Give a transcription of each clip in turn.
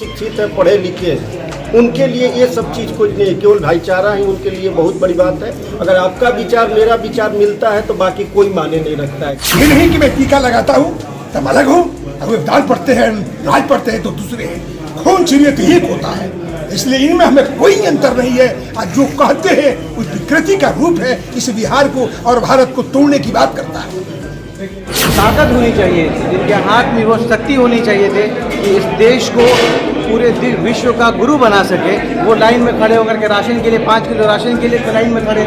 शिक्षित है, पढ़े लिखे हैं, उनके लिए ये सब चीज़ कुछ नहीं, केवल भाईचारा ही उनके लिए बहुत बड़ी बात है। अगर आपका विचार मेरा विचार मिलता है तो बाकी कोई माने नहीं रखता है। ये नहीं कि मैं टीका लगाता हूँ तब अलग हूँ, अगर दाल पढ़ते हैं राज पढ़ते हैं तो दूसरे हैं। खून चाहिए तो एक होता है, इसलिए इनमें हमें कोई अंतर नहीं है। आज जो कहते हैं उस विकृति का रूप है, इस बिहार को और भारत को तोड़ने की बात करता है। ताकत होनी चाहिए, जिनके हाथ में वो शक्ति होनी चाहिए थे कि इस देश को पूरे विश्व का गुरु बना सके, वो लाइन में खड़े होकर के राशन के लिए 5 किलो राशन के लिए लाइन में खड़े।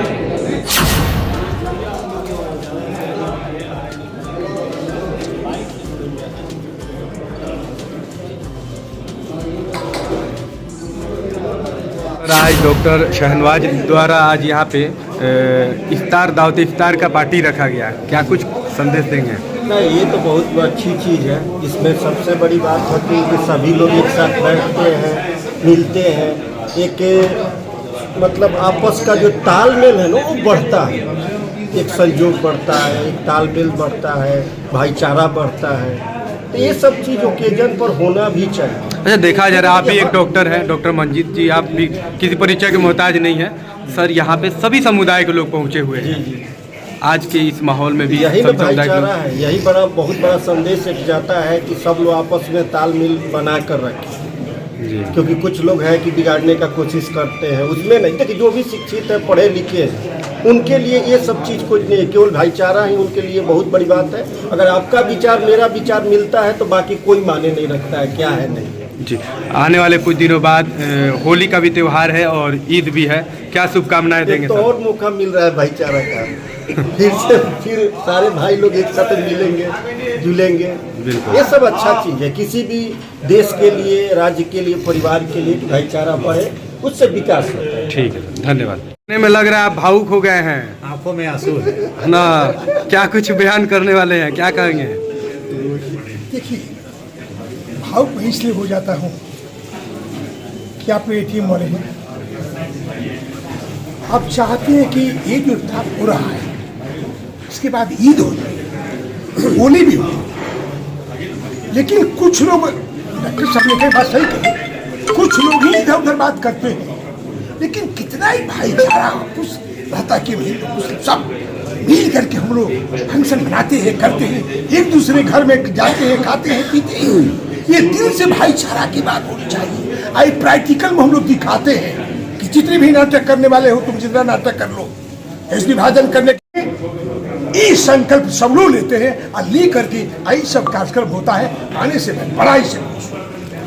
आज डॉक्टर शहनवाज द्वारा आज यहाँ पे इफ्तार दावत इफ्तार का पार्टी रखा गया, क्या कुछ संदेश देंगे? नहीं, ये तो बहुत अच्छी चीज़ है। इसमें सबसे बड़ी बात होती है कि सभी लोग एक साथ बैठते हैं, मिलते हैं, एक मतलब आपस का जो तालमेल है ना वो बढ़ता है, एक संयोग बढ़ता है, एक तालमेल बढ़ता है, भाईचारा बढ़ता है। तो ये सब चीज़ ओकेजन पर होना भी चाहिए। अच्छा, देखा जा रहा है आप भी एक डॉक्टर हैं, डॉक्टर मंजीत जी, आप भी किसी परिचय के मोहताज नहीं हैं सर। यहाँ पे सभी समुदाय के लोग पहुँचे हुए हैं। आज के इस माहौल में भी यही भाईचारा है, यही बहुत बड़ा संदेश एक जाता है कि सब लोग आपस में तालमेल बना कर रखें। क्योंकि कुछ लोग हैं कि बिगाड़ने का कोशिश करते हैं, उसमें नहीं। देखिए, जो भी शिक्षित है, पढ़े लिखे हैं, उनके लिए ये सब चीज़ कुछ नहीं, केवल भाईचारा ही उनके लिए बहुत बड़ी बात है। अगर आपका विचार मेरा विचार मिलता है तो बाकी कोई माने नहीं रखता है, क्या है नहीं जी। आने वाले कुछ दिनों बाद होली का भी त्यौहार है और ईद भी है, क्या शुभकामनाएं देंगे? तो और मौका मिल रहा है भाईचारा का, फिर सारे भाई लोग एक साथ मिलेंगे जुलेंगे। ये सब अच्छा चीज़ है किसी भी देश के लिए, राज्य के लिए, परिवार के लिए, कि भाईचारा बढ़े, उससे विकास होता है। ठीक है, धन्यवाद। सुनने में लग रहा है आप भावुक हो गए हैं, आंखों में आंसू है ना? क्या कुछ बयान करने वाले हैं, क्या कहेंगे? देखिए, भावुक मैं इसलिए हो जाता हूँ कि आप एटीएम वाले हैं, आप चाहते हैं कि ये जो इफ्तार हो रहा है इसके बाद ईद हो जाए, होली भी हो, लेकिन कुछ लोग, डॉक्टर साहब ने कई बात सही कही, कुछ लोग ही इधर उधर बात करते हैं, लेकिन कितना ही भाईचारा रहता कि मुस्लिम सब मिल करके हम लोग फंक्शन मनाते हैं, करते हैं, एक दूसरे घर में जाते हैं, खाते हैं, पीते हैं। ये दिल से भाईचारा की बात होनी चाहिए। आई प्रैक्टिकल में हम लोग दिखाते हैं कि जितने भी नाटक करने वाले हो, तुम जितना नाटक कर लो, इस विभाजन करने के ये संकल्प सब लोग लेते हैं और ले करके आई सब कार्यक्रम होता है। आने से मैं बड़ा ही से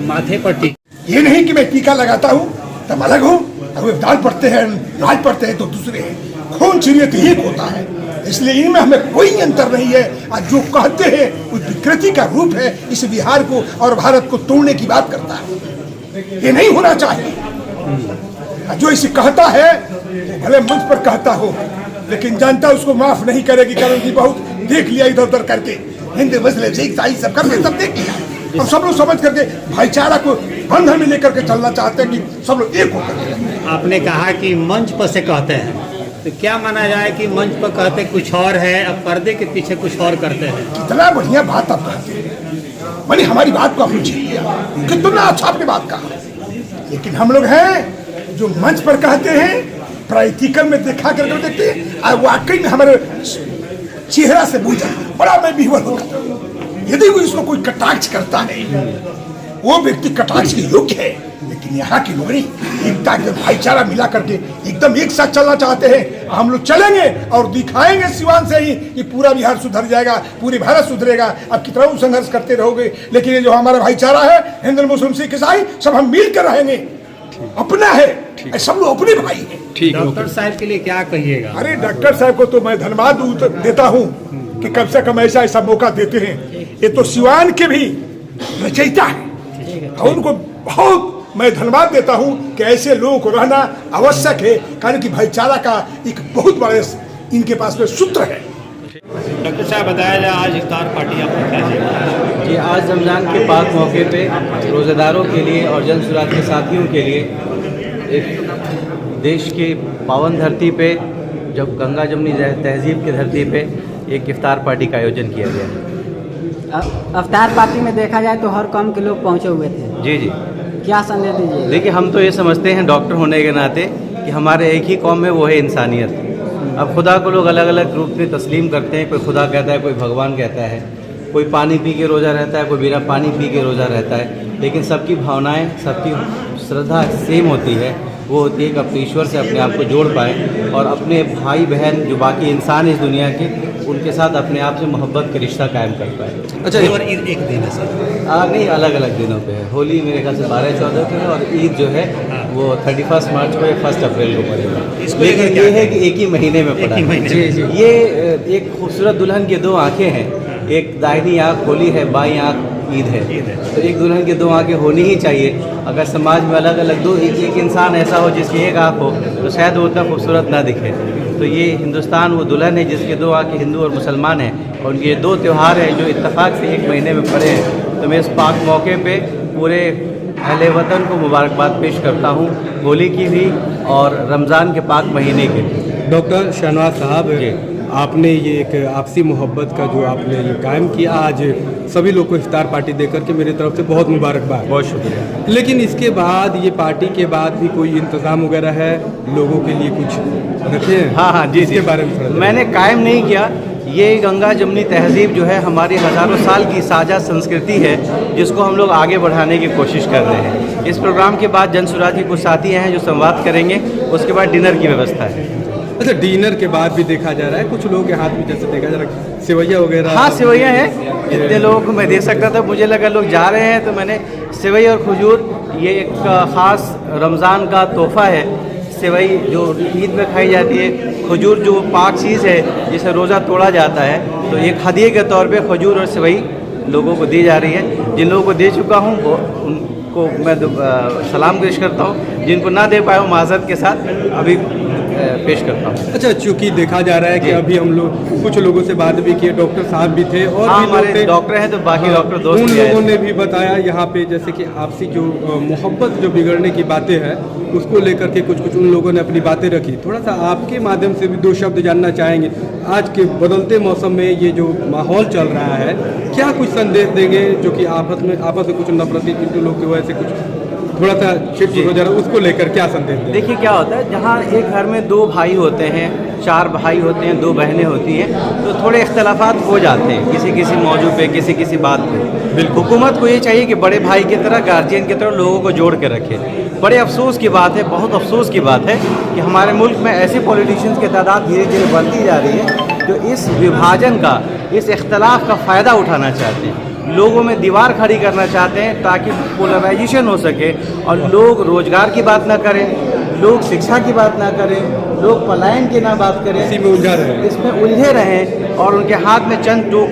माथे पर ये नहीं कि मैं टीका लगाता हूँ तब अलग हूँ, अगर दाल पढ़ते हैं राज पढ़ते हैं तो दूसरे हैं। खून चाहिए तो एक होता है, इसलिए इनमें हमें कोई अंतर नहीं है। आज जो कहते हैं उस विकृति का रूप है, इस बिहार को और भारत को तोड़ने की बात करता है। ये नहीं होना चाहिए। जो इसे कहता है वो भले मंच पर कहता हो, लेकिन जनता उसको माफ नहीं करेगी, कारण की बहुत देख लिया इधर उधर करके, हिंदू मुस्लिम सिख ईसाई सब करके सब देख लिया। और सब लोग समझ करके भाईचारा को बंधन में लेकर के चलना चाहते हैं कि सब लोग एक होकर। आपने कहा कि मंच पर से कहते हैं, तो क्या माना जाए कि मंच पर कहते कुछ और है, अब पर्दे के पीछे कुछ और करते हैं? कितना बढ़िया बात आप कहते हैं, मैंने हमारी बात को आपने छीन लिया, कितना अच्छा आपने बात कहा। लेकिन हम लोग हैं जो मंच पर कहते हैं, प्रैक्टिकल में देखा करके देखते हैं, और वाकई में हमारे चेहरा से बूझा बड़ा मैं विह्वल होता। यदि वो इसको कोई कटाक्ष करता है, वो व्यक्ति कटाक्ष के योग्य है, लेकिन यहाँ के लोग एकता के भाईचारा मिला करके एकदम एक साथ चलना चाहते हैं। हम लोग चलेंगे और दिखाएंगे सिवान से ही कि पूरा बिहार सुधर जाएगा, पूरी भारत सुधरेगा। अब कितना संघर्ष करते रहोगे, लेकिन ये जो हमारा भाईचारा है, हिंदू मुस्लिम सिख ईसाई सब हम मिल कर रहेंगे, अपना है, सब लोग अपने भाई हैं। डॉक्टर साहब के लिए क्या कहिएगा? अरे डॉक्टर साहब को तो मैं धन्यवाद देता हूँ कि कम से कम ऐसा मौका देते हैं। ये तो सिवान के भी रचयिता है, और उनको बहुत मैं धन्यवाद देता हूं कि ऐसे लोगों को रहना आवश्यक है, कारण कि भाईचारा का एक बहुत बड़े इनके पास में सूत्र है। डॉक्टर साहब बताया जाए, आज इफ्तार पार्टी आपने क्या जी, आज रमज़ान के पाक मौके पे रोज़ेदारों के लिए और जन सुराग के साथियों के लिए एक देश के पावन धरती पे, जब गंगा जमुनी तहजीब की धरती पे एक इफ्तार पार्टी का आयोजन किया गया। अफ्तार पार्टी में देखा जाए तो हर कौम के लोग पहुंचे हुए थे। जी जी। क्या संदेश दीजिए? देखिए, हम तो ये समझते हैं डॉक्टर होने के नाते कि हमारे एक ही कौम है, वो है इंसानियत। अब खुदा को लोग अलग अलग रूप में तस्लीम करते हैं। कोई खुदा कहता है, कोई भगवान कहता है, कोई पानी पी के रोज़ा रहता है, कोई बिना पानी पी के रोज़ा रहता है। लेकिन सबकी भावनाएं, सबकी श्रद्धा सेम होती है। वो होती है कि अपने ईश्वर से अपने आप को जोड़ पाए और अपने भाई बहन जो बाकी इंसान इस दुनिया के, उनके साथ अपने आप से मोहब्बत का रिश्ता कायम कर पाए। अच्छा, और ईद एक दिन है सर? नहीं, अलग अलग दिनों पे है। होली मेरे ख्याल से 12-14 को है और ईद जो है वो 31 मार्च को या 1 अप्रैल को पड़ेगा। लेकिन ये है कि एक ही महीने में पड़ा है। ये एक खूबसूरत दुल्हन की दो आँखें हैं। एक दाहिनी आँख होली है, बाईं आँख ईद है। तो एक दुल्हन की दो आँखें होनी ही चाहिए। अगर समाज में अलग अलग दो एक इंसान ऐसा हो जिसकी एक आँख हो तो शायद वो उतना खूबसूरत ना दिखे। तो ये हिंदुस्तान वो दुल्हन है जिसके दो आँखें हिंदू और मुसलमान हैं और ये दो त्यौहार हैं जो इत्तेफाक से एक महीने में पड़े हैं। तो मैं इस पाक मौके पे पूरे अहले वतन को मुबारकबाद पेश करता हूँ, होली की भी और रमज़ान के पाक महीने के भी। डॉक्टर शहनवाज साहब, आपने ये एक आपसी मोहब्बत का जो आपने ये कायम किया, आज सभी लोग को इफ्तार पार्टी देकर के मेरी तरफ से बहुत मुबारकबाद। बहुत शुक्रिया। लेकिन इसके बाद ये पार्टी के बाद भी कोई इंतज़ाम वगैरह है लोगों के लिए कुछ रखे? हाँ, जी, इसके बारे में थोड़ा मैंने कायम नहीं किया। ये गंगा जमनी तहज़ीब जो है हमारी हज़ारों साल की साझा संस्कृति है जिसको हम लोग आगे बढ़ाने की कोशिश कर रहे हैं। इस प्रोग्राम के बाद जनसुराज के कुछ साथी हैं जो संवाद करेंगे, उसके बाद डिनर की व्यवस्था है। अच्छा, डिनर के बाद भी देखा जा रहा है कुछ लोगों के हाथ में जैसे देखा जा रहा है सेवैया वगैरह। हाँ, सेवैया हैं। जितने लोगों को मैं दे सकता था, मुझे लगा लोग जा रहे हैं तो मैंने सेवई और खजूर, ये एक ख़ास रमज़ान का तोहफ़ा है। सेवई जो ईद में खाई जाती है, खजूर जो पाक चीज़ है जिसे रोज़ा तोड़ा जाता है, तो एक हदिये के तौर पे खजूर और सेवई लोगों को दी जा रही है। जिन लोगों को दे चुका हूँ वो उनको मैं सलाम पेश करता हूँ, जिनको ना दे पाए माज़रत के साथ अभी पेश करता हूँ। अच्छा, चूँकि देखा जा रहा है कि अभी हम लोग कुछ लोगों से बात भी किए, डॉक्टर साहब भी थे और हाँ, भी लोग हमारे थे, डॉक्टर हैं तो बाकी डॉक्टर दोस्त उन भी आए लोगों थे। ने भी बताया यहाँ पे जैसे कि आपसी जो मोहब्बत जो बिगड़ने की बातें हैं उसको लेकर के कुछ उन लोगों ने अपनी बातें रखी। थोड़ा सा आपके माध्यम से भी 2 शब्द जानना चाहेंगे। आज के बदलते मौसम में ये जो माहौल चल रहा है, क्या कुछ संदेश देंगे जो कि आपस में कुछ नफरती चिंटू लोग की वजह से कुछ थोड़ा सा छिटपुट हो जा रहा है, उसको लेकर क्या संदेश देंगे? देखिए क्या होता है, जहाँ एक घर में 2 भाई होते हैं, 4 भाई होते हैं, 2 बहनें होती हैं, तो थोड़े इख्तलाफात हो जाते हैं किसी मौजू पे, किसी बात पे। हुकूमत को ये चाहिए कि बड़े भाई की तरह, गार्जियन की तरह लोगों को जोड़ के रखे। बड़े अफसोस की बात है, बहुत अफसोस की बात है कि हमारे मुल्क में ऐसे पॉलिटिशियंस की तादाद धीरे धीरे बढ़ती जा रही है जो इस विभाजन का, इस इख्तलाफ का फ़ायदा उठाना चाहते हैं, लोगों में दीवार खड़ी करना चाहते हैं ताकि पोलराइजेशन हो सके और लोग रोजगार की बात ना करें, लोग शिक्षा की बात ना करें, लोग पलायन की ना बात करें, इसी में उलझा रहे हैं, इसमें उलझे रहें और उनके हाथ में चंद जो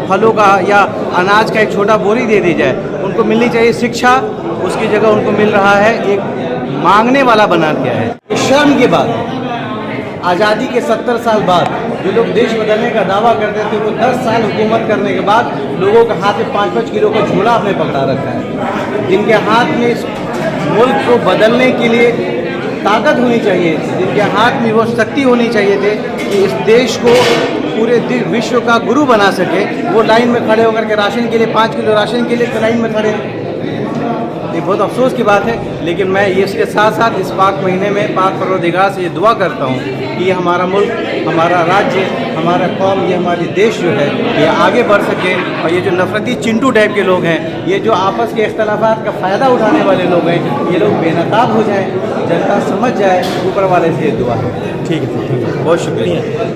फलों का या अनाज का एक छोटा बोरी दे दी जाए। उनको मिलनी चाहिए शिक्षा, उसकी जगह उनको मिल रहा है एक मांगने वाला बना दिया है। ये शर्म की बात है। आज़ादी के 70 साल बाद जो लोग देश बदलने का दावा करते थे वो 10 साल हुकूमत करने के बाद लोगों के हाथ में 5-5 किलो का झोला आपने पकड़ा रखा है। जिनके हाथ में इस मुल्क को बदलने के लिए ताकत होनी चाहिए, जिनके हाथ में वो शक्ति होनी चाहिए थे कि इस देश को पूरे विश्व का गुरु बना सके, वो लाइन में खड़े होकर के राशन के लिए 5 किलो राशन के लिए लाइन में खड़े। ये बहुत अफसोस की बात है, लेकिन मैं ये इसके साथ साथ इस पाक महीने में पाक परवरदिगार से ये दुआ करता हूँ कि ये हमारा मुल्क, हमारा राज्य, हमारा कौम, ये हमारी देश जो है ये आगे बढ़ सके और ये जो नफरती चिंटू टाइप के लोग हैं, ये जो आपस के इख्तलाफात का फ़ायदा उठाने वाले लोग हैं, ये लोग बेनकाब हो जाएँ, जनता समझ जाए। ऊपर वाले से ये दुआ है। ठीक है, बहुत शुक्रिया।